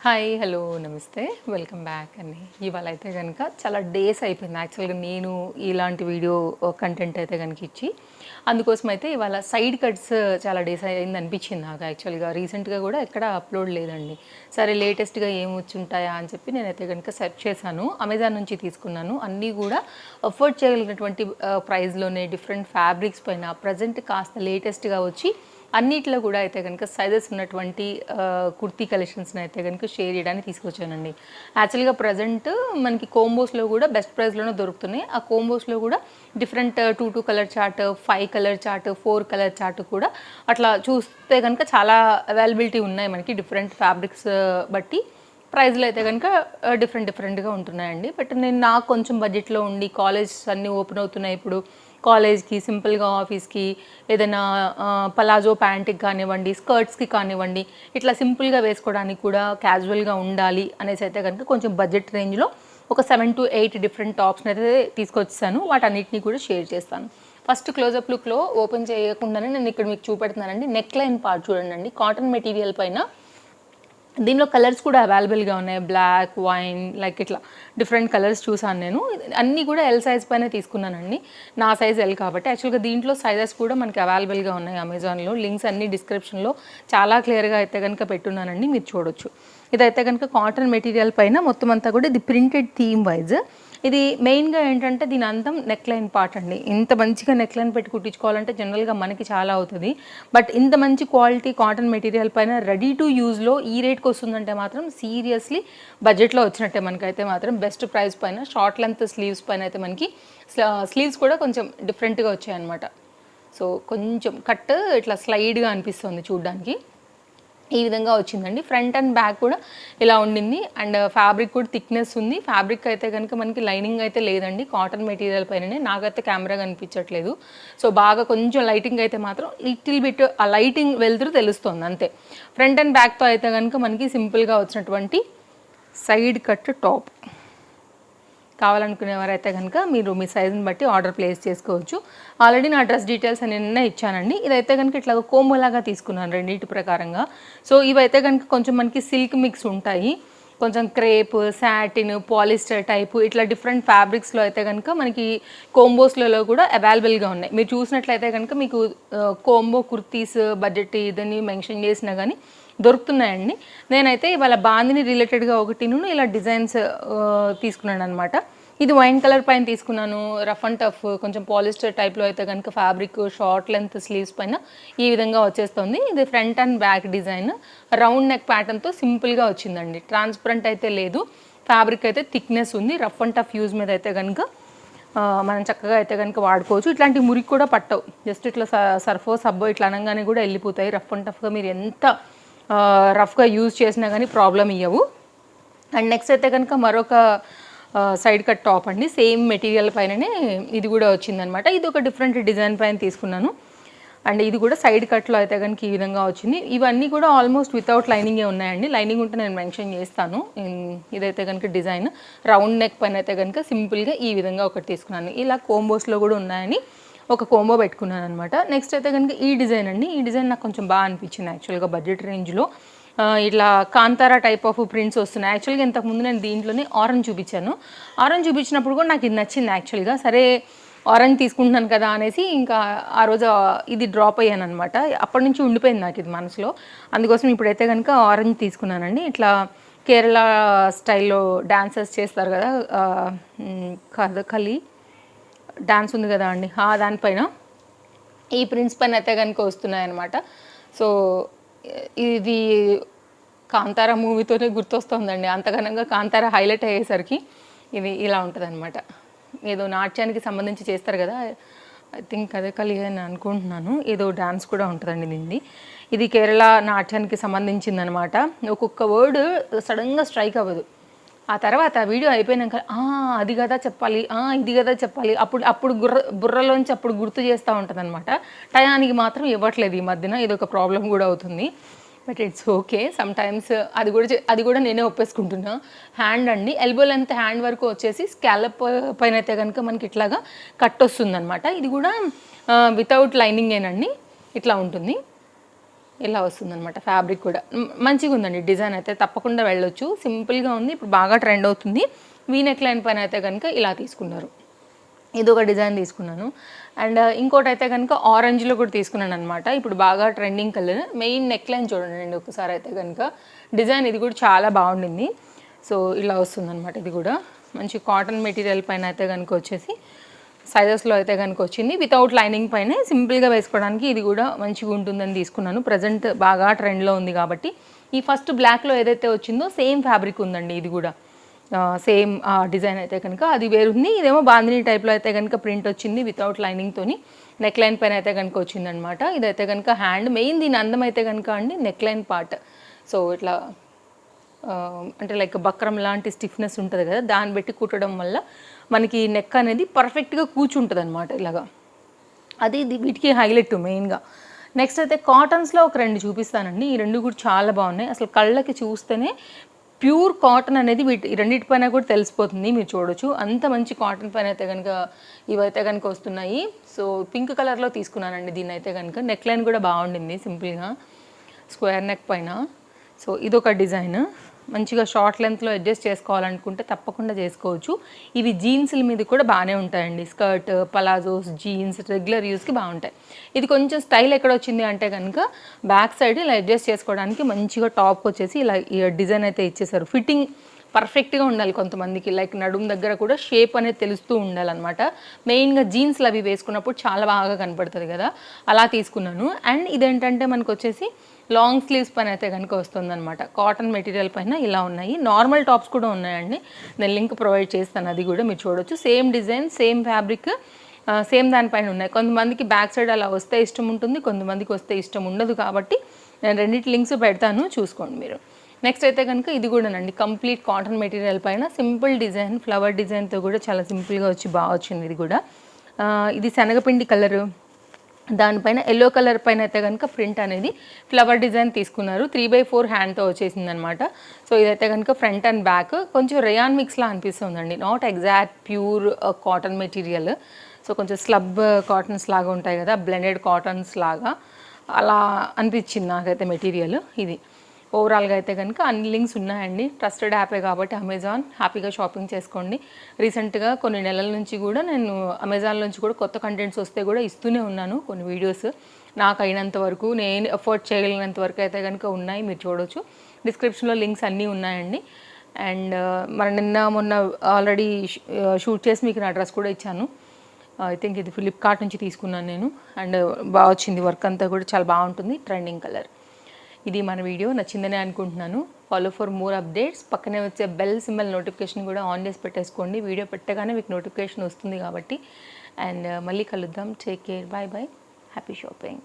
Hi hello నమస్తే welcome back అండి. ఇవాళ అయితే కనుక చాలా డేస్ అయిపోయింది యాక్చువల్గా నేను ఇలాంటి వీడియో కంటెంట్ అయితే కనుక ఇచ్చి, అందుకోసం అయితే ఇవాళ సైడ్ కట్స్ చాలా డేస్ అయింది అనిపించింది నాకు. యాక్చువల్గా రీసెంట్గా కూడా ఎక్కడ అప్లోడ్ లేదండి. సరే లేటెస్ట్గా ఏం వచ్చి ఉంటాయా అని చెప్పి నేనైతే కనుక సెర్చ్ చేశాను. అమెజాన్ నుంచి తీసుకున్నాను. అన్నీ కూడా అఫోర్డ్ చేయగలిగినటువంటి ప్రైస్లోనే డిఫరెంట్ ఫ్యాబ్రిక్స్ పైన ప్రజెంట్ కాస్త లేటెస్ట్గా వచ్చి అన్నిట్లో కూడా అయితే కనుక సైజెస్ ఉన్నటువంటి కుర్తీ కలెక్షన్స్ని అయితే కనుక షేర్ చేయడానికి తీసుకొచ్చానండి. యాక్చువల్గా ప్రజెంట్ మనకి కోంబోస్లో కూడా బెస్ట్ ప్రైస్లోనే దొరుకుతున్నాయి. ఆ కోంబోస్లో కూడా different 2 colour chart, 5 colour chart, 4 colour chart కూడా అట్లా చూస్తే కనుక చాలా అవైలబిలిటీ ఉన్నాయి మనకి డిఫరెంట్ ఫ్యాబ్రిక్స్ బట్టి. ప్రైస్లో అయితే కనుక డిఫరెంట్గా ఉంటున్నాయండి. బట్ నేను నాకు కొంచెం బడ్జెట్లో ఉండి కాలేజ్ అన్నీ ఓపెన్ అవుతున్నాయి ఇప్పుడు. కాలేజ్కి సింపుల్గా ఆఫీస్కి ఏదైనా పలాజో ప్యాంట్కి కానివ్వండి, స్కర్ట్స్కి కానివ్వండి, ఇట్లా సింపుల్గా వేసుకోవడానికి కూడా క్యాజువల్గా ఉండాలి అనేసి అయితే కనుక కొంచెం బడ్జెట్ రేంజ్లో ఒక 7 to 8 డిఫరెంట్ టాప్స్ని అయితే తీసుకొచ్చాను. వాటన్నిటిని కూడా షేర్ చేస్తాను. ఫస్ట్ క్లోజప్ లుక్లో ఓపెన్ చేయకుండానే నేను ఇక్కడ మీకు చూపెడుతున్నానండి. నెక్ లైన్ పార్ట్ చూడండి, కాటన్ మెటీరియల్ పైన దీనిలో కలర్స్ కూడా అవైలబుల్గా ఉన్నాయి. బ్లాక్, వైన్, లైక్ ఇట్లా డిఫరెంట్ కలర్స్ చూసాను నేను. అన్నీ కూడా ఎల్ సైజ్ పైన తీసుకున్నానండి. నా సైజ్ ఎల్ కాబట్టి. యాక్చువల్గా దీంట్లో సైజెస్ కూడా మనకి అవైలబుల్గా ఉన్నాయి అమెజాన్లో. లింక్స్ అన్ని డిస్క్రిప్షన్లో చాలా క్లియర్గా అయితే కనుక పెట్టున్నానండి, మీరు చూడొచ్చు. ఇదైతే కనుక కాటన్ మెటీరియల్ పైన మొత్తం అంతా కూడా ఇది ప్రింటెడ్ థీమ్ వైజ్. ఇది మెయిన్గా ఏంటంటే దీని అందం నెక్ లైన్ పార్ట్ అండి. ఇంత మంచిగా నెక్ లైన్ పెట్టి కుట్టించుకోవాలంటే జనరల్గా మనకి చాలా అవుతుంది. బట్ ఇంత మంచి క్వాలిటీ కాటన్ మెటీరియల్ పైన రెడీ టు యూజ్లో ఈ రేట్కి వస్తుందంటే మాత్రం సీరియస్లీ బడ్జెట్లో వచ్చినట్టే. మనకైతే మాత్రం బెస్ట్ ప్రైస్ పైన షార్ట్ లెంత్ స్లీవ్స్ పైన అయితే మనకి స్లీవ్స్ కూడా కొంచెం డిఫరెంట్గా వచ్చాయన్నమాట. సో కొంచెం కట్ ఇట్లా స్లైడ్గా అనిపిస్తుంది చూడడానికి. ఈ విధంగా వచ్చిందండి. ఫ్రంట్ అండ్ బ్యాక్ కూడా ఇలా ఉండింది. అండ్ ఫ్యాబ్రిక్ కూడా థిక్నెస్ ఉంది. ఫ్యాబ్రిక్ అయితే కనుక మనకి లైనింగ్ అయితే లేదండి, కాటన్ మెటీరియల్ పైననే. నాకైతే కెమెరా కనిపించట్లేదు. సో బాగా కొంచెం లైటింగ్ అయితే మాత్రం లిటిల్ బిట్ ఆ లైటింగ్ వెళ్తురు తెలుస్తుంది అంతే. ఫ్రంట్ అండ్ బ్యాక్తో అయితే కనుక మనకి సింపుల్గా వచ్చినటువంటి సైడ్ కట్ టాప్. కావాలనుకునేవారైతే కనుక మీరు మీ సైజుని బట్టి ఆర్డర్ ప్లేస్ చేసుకోవచ్చు. ఆల్రెడీ నా డ్రెస్ డీటెయిల్స్ అన్నీ ఇచ్చానండి. ఇదైతే కనుక ఇట్లా కోంబోలాగా తీసుకున్నాను రెండింటి ప్రకారంగా. సో ఇవైతే కనుక కొంచెం మనకి సిల్క్ మిక్స్ ఉంటాయి, కొంచెం క్రేప్, సాటిన్, పాలిస్టర్ టైపు ఇట్లా డిఫరెంట్ ఫ్యాబ్రిక్స్లో అయితే కనుక మనకి కోంబోస్లలో కూడా అవైలబుల్గా ఉన్నాయి. మీరు చూసినట్లయితే కనుక మీకు కోంబో కుర్తీస్ బడ్జెట్ ఇదని మెన్షన్ చేసినా కానీ దొరుకుతున్నాయండి. నేనైతే ఇవాళ బాందిని రిలేటెడ్గా ఒకటిను ఇలా డిజైన్స్ తీసుకున్నాను అనమాట. ఇది వైన్ కలర్ పైన తీసుకున్నాను. రఫ్ అండ్ టఫ్ కొంచెం పాలిస్టర్ టైప్లో అయితే కనుక ఫ్యాబ్రిక్ షార్ట్ లెంత్ స్లీవ్స్ పైన ఈ విధంగా వచ్చేస్తుంది. ఇది front and back design round neck ప్యాటర్న్తో సింపుల్గా వచ్చిందండి. ట్రాన్స్పరెంట్ అయితే లేదు, ఫ్యాబ్రిక్ అయితే థిక్నెస్ ఉంది. రఫ్ అండ్ టఫ్ యూజ్ మీద అయితే కనుక మనం చక్కగా అయితే కనుక వాడుకోవచ్చు. ఇట్లాంటి మురికి కూడా పట్టవు, జస్ట్ ఇట్లా సర్ఫో సబ్బో ఇట్లా అనగానే కూడా వెళ్ళిపోతాయి. రఫ్ అండ్ టఫ్గా మీరు ఎంత రఫ్గా యూజ్ చేసినా కానీ ప్రాబ్లం ఇవ్వవు. అండ్ నెక్స్ట్ అయితే కనుక మరొక సైడ్ కట్ టాప్ అండి. సేమ్ మెటీరియల్ పైననే ఇది కూడా వచ్చిందనమాట. ఇది ఒక డిఫరెంట్ డిజైన్ పైన తీసుకున్నాను. అండ్ ఇది కూడా సైడ్ కట్లో అయితే కనుక ఈ విధంగా వచ్చింది. ఇవన్నీ కూడా ఆల్మోస్ట్ వితౌట్ లైనింగే ఉన్నాయండి. లైనింగ్ ఉంటే నేను మెన్షన్ చేస్తాను. ఇదైతే కనుక డిజైన్ రౌండ్ నెక్ పైన అయితే కనుక సింపుల్గా ఈ విధంగా ఒకటి తీసుకున్నాను. ఇలా కోంబోస్లో కూడా ఉన్నాయని ఒక కోంబో పెట్టుకున్నాను అనమాట. నెక్స్ట్ అయితే కనుక ఈ డిజైన్ అండి. ఈ డిజైన్ నాకు కొంచెం బాగా అనిపించింది యాక్చువల్గా బడ్జెట్ రేంజ్లో. ఇట్లా కాంతారా టైప్ ఆఫ్ ప్రింట్స్ వస్తున్నాయి. యాక్చువల్గా ఇంతకుముందు నేను దీంట్లోనే ఆరెంజ్ చూపించాను. ఆరెంజ్ చూపించినప్పుడు కూడా నాకు ఇది నచ్చింది యాక్చువల్గా. సరే ఆరెంజ్ తీసుకుంటున్నాను కదా అనేసి ఇంకా ఆ రోజు ఇది డ్రాప్ అయ్యాను అనమాట. అప్పటి నుంచి ఉండిపోయింది నాకు ఇది మనసులో. అందుకోసం ఇప్పుడైతే కనుక ఆరెంజ్ తీసుకున్నానండి. ఇట్లా కేరళ స్టైల్లో డాన్సెస్ చేస్తారు కదా, కథకళి డాన్స్ ఉంది కదా అండి, దానిపైన ఈ ప్రింట్స్ పైన అయితే కనుక వస్తున్నాయన్నమాట. సో ఇది కాంతారా మూవీతోనే గుర్తొస్తుందండి. అంతగనంగా కాంతారా హైలైట్ అయ్యేసరికి ఇది ఇలా ఉంటుంది అనమాట. ఏదో నాట్యానికి సంబంధించి చేస్తారు కదా, ఐ థింక్ కథకళి అని అనుకుంటున్నాను. ఏదో డాన్స్ కూడా ఉంటుందండి దీన్ని. ఇది కేరళ నాట్యానికి సంబంధించిందనమాట. ఒక్కొక్క వర్డ్ సడన్గా స్ట్రైక్ అవ్వదు. ఆ తర్వాత వీడియో అయిపోయినాక అది కదా చెప్పాలి, ఇది కదా చెప్పాలి, అప్పుడు బుర్రలోంచి అప్పుడు గుర్తు చేస్తూ ఉంటుంది అనమాట. టయానికి మాత్రం ఇవ్వట్లేదు ఈ మధ్యన. ఇది ఒక ప్రాబ్లం కూడా అవుతుంది. But it's okay some times. అది కూడా నేనే ఒప్పేసుకుంటున్నా. హ్యాండ్ అండి, ఎల్బో లెంత్ హ్యాండ్ వరకు వచ్చేసి స్కాలప్ పైన అయితే కనుక మనకి ఇట్లాగా కట్ వస్తుంది అనమాట. ఇది కూడా వితౌట్ లైనింగేనండి, ఇట్లా ఉంటుంది. ఇలా వస్తుందన్నమాట ఫ్యాబ్రిక్ కూడా మంచిగా ఉందండి. డిజైన్ అయితే తప్పకుండా వెళ్ళొచ్చు, సింపుల్గా ఉంది, ఇప్పుడు బాగా ట్రెండ్ అవుతుంది. వీ నెక్ లైన్ పైన అయితే కనుక ఇలా తీసుకున్నారు. ఇది ఒక డిజైన్ తీసుకున్నాను. అండ్ ఇంకోటి అయితే కనుక ఆరెంజ్లో కూడా తీసుకున్నాను అనమాట. ఇప్పుడు బాగా trending colour. Main neck line చూడండి ఒకసారి అయితే కనుక డిజైన్ ఇది కూడా చాలా బాగుండింది. సో ఇలా వస్తుందన్నమాట. ఇది కూడా మంచి కాటన్ మెటీరియల్ పైన అయితే కనుక వచ్చేసి సైజెస్లో అయితే కనుక వచ్చింది. వితౌట్ లైనింగ్ పైన సింపుల్గా వేసుకోవడానికి ఇది కూడా మంచిగా ఉంటుందని తీసుకున్నాను. ప్రజెంట్ బాగా ట్రెండ్లో ఉంది కాబట్టి. ఈ ఫస్ట్ బ్లాక్లో ఏదైతే వచ్చిందో సేమ్ ఫ్యాబ్రిక్ ఉందండి ఇది కూడా. సేమ్ డిజైన్ అయితే కనుక అది వేరుంది. ఇదేమో బాందిని టైప్లో అయితే కనుక ప్రింట్ వచ్చింది వితౌట్ లైనింగ్తోని. నెక్ లైన్ పైన అయితే కనుక వచ్చిందనమాట. ఇదైతే కనుక హ్యాండ్ మెయిన్ దీని అందం అయితే కనుక అండి నెక్ లైన్ పార్ట్. సో ఇట్లా అంటే లైక్ బక్రం లాంటి స్టిఫ్నెస్ ఉంటుంది కదా, దాన్ని బట్టి కుట్టడం వల్ల మనకి నెక్ అనేది పర్ఫెక్ట్గా కూర్చుంటుంది అనమాట ఇలాగా. అది వీటికి హైలైట్ మెయిన్గా. నెక్స్ట్ అయితే కాటన్స్లో ఒక 2 చూపిస్తానండి. ఈ 2 కూడా చాలా బాగున్నాయి. అసలు కళ్ళకి చూస్తేనే ప్యూర్ కాటన్ అనేది రెండింటిపైన కూడా తెలిసిపోతుంది, మీరు చూడొచ్చు. అంత మంచి కాటన్ పైన అయితే కనుక ఇవైతే కనుక వస్తున్నాయి. సో పింక్ కలర్లో తీసుకున్నానండి దీన్ని అయితే కనుక. నెక్ లైన్ కూడా బాగుండింది సింపుల్గా స్క్వేర్ నెక్ పైన. సో ఇదొక డిజైన్. మంచిగా షార్ట్ లెంత్లో అడ్జస్ట్ చేసుకోవాలనుకుంటే తప్పకుండా చేసుకోవచ్చు. ఇవి జీన్స్ల మీద కూడా బాగానే ఉంటాయండి. స్కర్ట్, పలాజోస్, జీన్స్ రెగ్యులర్ యూస్కి బాగుంటాయి. ఇది కొంచెం స్టైల్ ఎక్కడ వచ్చింది అంటే కనుక బ్యాక్ సైడ్ ఇలా అడ్జస్ట్ చేసుకోవడానికి మంచిగా టాప్కి వచ్చేసి ఇలా డిజైన్ అయితే ఇచ్చేసారు. ఫిట్టింగ్ పర్ఫెక్ట్గా ఉండాలి కొంతమందికి, లైక్ నడుము దగ్గర కూడా షేప్ అనేది తెలుస్తూ ఉండాలన్నమాట. మెయిన్గా జీన్స్లు అవి వేసుకున్నప్పుడు చాలా బాగా కనపడుతుంది కదా, అలా తీసుకున్నాను. అండ్ ఇదేంటంటే మనకు వచ్చేసి లాంగ్ స్లీవ్స్ పైన అయితే కనుక వస్తుందన్నమాట. కాటన్ మెటీరియల్ పైన ఇలా ఉన్నాయి. నార్మల్ టాప్స్ కూడా ఉన్నాయండి, నేను లింక్ ప్రొవైడ్ చేస్తాను, అది కూడా మీరు చూడొచ్చు. Same design, same fabric, same దానిపైన ఉన్నాయి. కొంతమందికి బ్యాక్ సైడ్ అలా వస్తే ఇష్టం ఉంటుంది, కొంతమందికి వస్తే ఇష్టం ఉండదు. కాబట్టి నేను రెండింటి లింక్స్ పెడతాను, చూసుకోండి మీరు. నెక్స్ట్ అయితే కనుక ఇది కూడానండి కంప్లీట్ కాటన్ మెటీరియల్ పైన సింపుల్ డిజైన్, ఫ్లవర్ డిజైన్తో కూడా చాలా సింపుల్గా వచ్చి బాగా వచ్చింది. ఇది కూడా ఇది శనగపిండి కలరు, దానిపైన ఎల్లో కలర్ పైన అయితే కనుక ప్రింట్ అనేది ఫ్లవర్ డిజైన్ తీసుకున్నారు. 3/4 హ్యాండ్తో వచ్చేసింది అనమాట. సో ఇదైతే కనుక ఫ్రంట్ అండ్ బ్యాక్ కొంచెం రేయాన్ మిక్స్లా అనిపిస్తుందండి, not exact pure cotton material. So కొంచెం స్లబ్ కాటన్స్ లాగా ఉంటాయి కదా, బ్లెండెడ్ కాటన్స్ లాగా అలా అనిపించింది నాకైతే మెటీరియల్. ఇది ఓవరాల్గా అయితే కనుక అన్ని లింక్స్ ఉన్నాయండి. ట్రస్టెడ్ యాపే కాబట్టి అమెజాన్, హ్యాపీగా షాపింగ్ చేసుకోండి. రీసెంట్గా కొన్ని నెలల నుంచి కూడా నేను అమెజాన్ నుంచి కూడా కొత్త కంటెంట్స్ వస్తే కూడా ఇస్తూనే ఉన్నాను కొన్ని వీడియోస్. నాకు అయినంత వరకు, నేను ఎఫోర్డ్ చేయగలిగినంత వరకు అయితే కనుక ఉన్నాయి, మీరు చూడవచ్చు. డిస్క్రిప్షన్లో లింక్స్ అన్నీ ఉన్నాయండి. అండ్ మొన్న ఆల్రెడీ షూట్ చేసి మీకు నా అడ్రస్ కూడా ఇచ్చాను. ఐ థింక్ ఇది ఫ్లిప్కార్ట్ నుంచి తీసుకున్నాను నేను. అండ్ బాగా వచ్చింది, వర్క్ అంతా కూడా చాలా బాగుంటుంది, ట్రెండింగ్ కలర్. ఇది మన వీడియో నచ్చిందని అనుకుంటున్నాను. Follow for more updates. పక్కనే వచ్చే బెల్ సింబల్ నోటిఫికేషన్ కూడా ఆన్ చేసి పెట్టేసుకోండి. వీడియో పెట్టగానే మీకు నోటిఫికేషన్ వస్తుంది కాబట్టి. అండ్ మళ్ళీ కలుద్దాం. Take care, bye bye, happy shopping.